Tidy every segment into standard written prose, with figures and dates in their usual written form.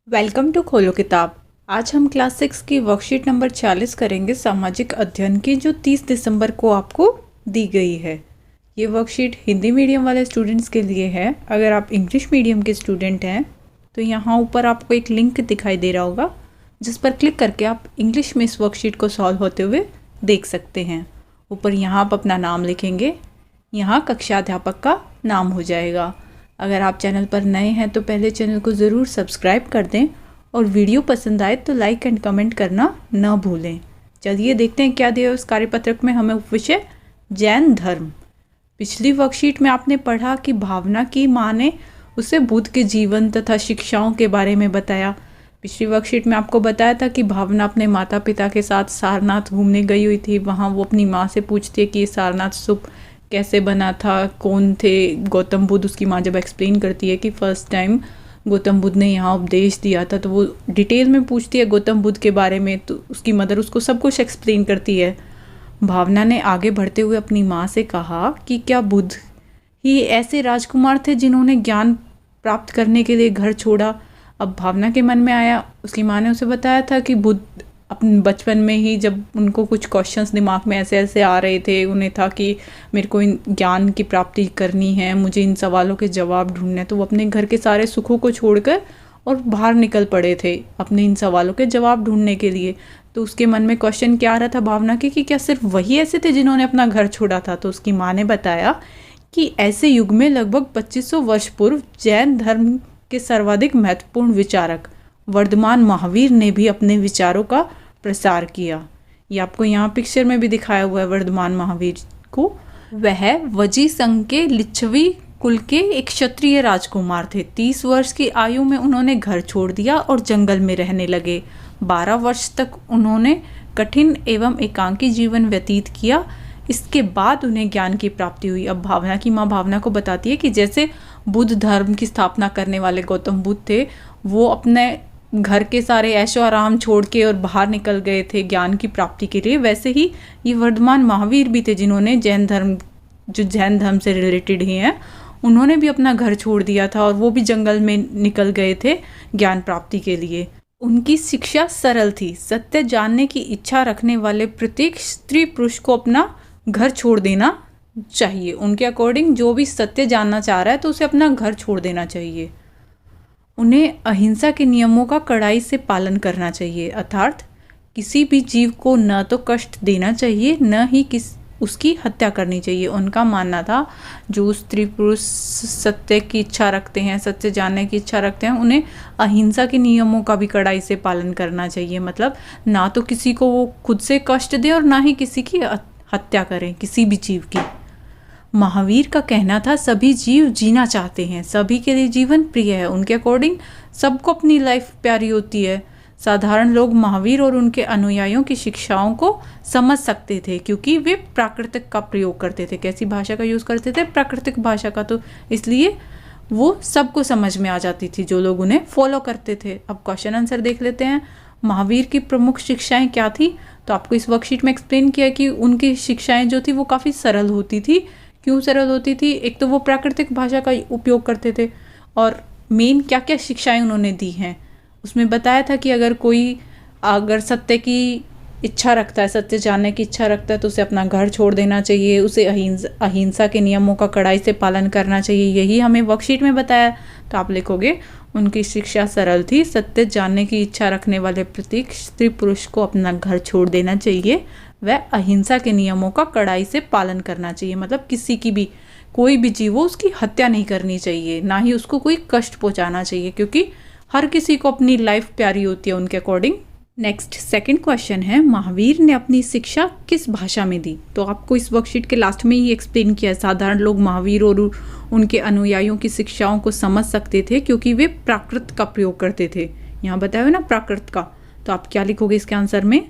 Welcome to खोलो किताब। आज हम क्लास 6 की वर्कशीट नंबर 40 करेंगे सामाजिक अध्ययन की, जो 30 दिसंबर को आपको दी गई है। ये वर्कशीट हिंदी मीडियम वाले स्टूडेंट्स के लिए है। अगर आप इंग्लिश मीडियम के स्टूडेंट हैं तो यहाँ ऊपर आपको एक लिंक दिखाई दे रहा होगा, जिस पर क्लिक करके आप इंग्लिश में इस वर्कशीट को सॉल्व होते हुए देख सकते हैं। ऊपर यहाँ आप अपना नाम लिखेंगे, यहाँ कक्षाध्यापक का नाम हो जाएगा। अगर आप चैनल पर नए हैं तो पहले चैनल को ज़रूर सब्सक्राइब कर दें और वीडियो पसंद आए तो लाइक एंड कमेंट करना न भूलें। चलिए देखते हैं क्या दिया उस कार्यपत्रक में हमें। विषय जैन धर्म। पिछली वर्कशीट में आपने पढ़ा कि भावना की माँ ने उसे बुद्ध के जीवन तथा शिक्षाओं के बारे में बताया। पिछली वर्कशीट में आपको बताया था कि भावना अपने माता पिता के साथ सारनाथ घूमने गई हुई थी। वहाँ वो अपनी माँ से पूछती है कि ये सारनाथ स्तूप कैसे बना था, कौन थे गौतम बुद्ध। उसकी माँ जब एक्सप्लेन करती है कि फर्स्ट टाइम गौतम बुद्ध ने यहाँ उपदेश दिया था, तो वो डिटेल में पूछती है गौतम बुद्ध के बारे में, तो उसकी मदर उसको सब कुछ एक्सप्लेन करती है। भावना ने आगे बढ़ते हुए अपनी माँ से कहा कि क्या बुद्ध ही ऐसे राजकुमार थे जिन्होंने ज्ञान प्राप्त करने के लिए घर छोड़ा। अब भावना के मन में आया, उसकी माँ ने उसे बताया था कि बुद्ध अपने बचपन में ही, जब उनको कुछ क्वेश्चंस दिमाग में ऐसे ऐसे आ रहे थे, उन्हें था कि मेरे को इन ज्ञान की प्राप्ति करनी है, मुझे इन सवालों के जवाब ढूंढने हैं, तो वो अपने घर के सारे सुखों को छोड़कर और बाहर निकल पड़े थे अपने इन सवालों के जवाब ढूंढने के लिए। तो उसके मन में क्वेश्चन क्या आ रहा था भावना के कि क्या सिर्फ वही ऐसे थे जिन्होंने अपना घर छोड़ा था। तो उसकी माँ ने बताया कि ऐसे युग में लगभग 2500 वर्ष पूर्व जैन धर्म के सर्वाधिक महत्वपूर्ण विचारक वर्धमान महावीर ने भी अपने विचारों का प्रसार किया। ये आपको यहाँ पिक्चर में भी दिखाया हुआ है वर्धमान महावीर को। वह वजी संघ के लिच्छवी कुल के एक क्षत्रिय राजकुमार थे। 30 वर्ष की आयु में उन्होंने घर छोड़ दिया और जंगल में रहने लगे। 12 वर्ष तक उन्होंने कठिन एवं एकांकी जीवन व्यतीत किया। इसके बाद उन्हें ज्ञान की प्राप्ति हुई। अब भावना की माँ भावना को बताती है कि जैसे बुद्ध धर्म की स्थापना करने वाले गौतम बुद्ध थे, वो अपने घर के सारे ऐशो आराम छोड़ के और बाहर निकल गए थे ज्ञान की प्राप्ति के लिए, वैसे ही ये वर्धमान महावीर भी थे जिन्होंने जैन धर्म से रिलेटेड ही हैं, उन्होंने भी अपना घर छोड़ दिया था और वो भी जंगल में निकल गए थे ज्ञान प्राप्ति के लिए। उनकी शिक्षा सरल थी। सत्य जानने की इच्छा रखने वाले प्रत्येक स्त्री पुरुष को अपना घर छोड़ देना चाहिए। उनके अकॉर्डिंग जो भी सत्य जानना चाह रहा है तो उसे अपना घर छोड़ देना चाहिए। उन्हें अहिंसा के नियमों का कड़ाई से पालन करना चाहिए, अर्थात किसी भी जीव को न तो कष्ट देना चाहिए न ही उसकी हत्या करनी चाहिए। उनका मानना था जो स्त्री पुरुष सत्य की इच्छा रखते हैं, सत्य जानने की इच्छा रखते हैं, उन्हें अहिंसा के नियमों का भी कड़ाई से पालन करना चाहिए। मतलब ना तो किसी को वो खुद से कष्ट दे और ना ही किसी की हत्या करें, किसी भी जीव की। महावीर का कहना था सभी जीव जीना चाहते हैं, सभी के लिए जीवन प्रिय है। उनके अकॉर्डिंग सबको अपनी लाइफ प्यारी होती है। साधारण लोग महावीर और उनके अनुयायियों की शिक्षाओं को समझ सकते थे क्योंकि वे प्राकृतिक का प्रयोग करते थे। कैसी भाषा का यूज़ करते थे? प्राकृतिक भाषा का। तो इसलिए वो सबको समझ में आ जाती थी जो लोग उन्हें फॉलो करते थे। अब क्वेश्चन आंसर देख लेते हैं। महावीर की प्रमुख शिक्षाएं क्या थी? तो आपको इस वर्कशीट में एक्सप्लेन किया कि उनकी शिक्षाएं जो थी वो काफ़ी सरल होती थी। क्यों सरल होती थी? एक तो वो प्राकृतिक भाषा का उपयोग करते थे, और मेन क्या क्या शिक्षाएं उन्होंने दी हैं उसमें बताया था कि अगर सत्य की इच्छा रखता है, सत्य जानने की इच्छा रखता है, तो उसे अपना घर छोड़ देना चाहिए, उसे अहिंसा के नियमों का कड़ाई से पालन करना चाहिए। यही हमें वर्कशीट में बताया। तो आप लिखोगे उनकी शिक्षा सरल थी। सत्य जानने की इच्छा रखने वाले प्रत्येक स्त्री पुरुष को अपना घर छोड़ देना चाहिए। वह अहिंसा के नियमों का कड़ाई से पालन करना चाहिए। मतलब किसी की भी, कोई भी जीव हो, उसकी हत्या नहीं करनी चाहिए, ना ही उसको कोई कष्ट पहुंचाना चाहिए, क्योंकि हर किसी को अपनी लाइफ प्यारी होती है उनके अकॉर्डिंग। नेक्स्ट सेकंड क्वेश्चन है, महावीर ने अपनी शिक्षा किस भाषा में दी? तो आपको इस वर्कशीट के लास्ट में ही एक्सप्लेन किया है। साधारण लोग महावीर और उनके अनुयायियों की शिक्षाओं को समझ सकते थे क्योंकि वे प्राकृत का प्रयोग करते थे। यहाँ बताया हुआ ना प्राकृत का। तो आप क्या लिखोगे इसके आंसर में?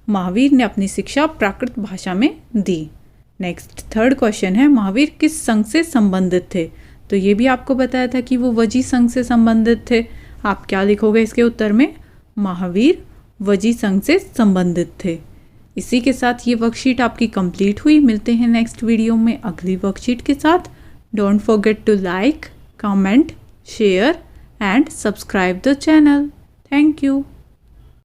महावीर ने अपनी शिक्षा प्राकृत भाषा में दी। नेक्स्ट थर्ड क्वेश्चन है, महावीर किस संघ से संबंधित थे? तो ये भी आपको बताया था कि वो वजी संघ से संबंधित थे। आप क्या लिखोगे इसके उत्तर में? महावीर वजी संघ से संबंधित थे। इसी के साथ ये वर्कशीट आपकी कंप्लीट हुई। मिलते हैं नेक्स्ट वीडियो में अगली वर्कशीट के साथ। Don't forget to like, comment, share and subscribe the channel. Thank you.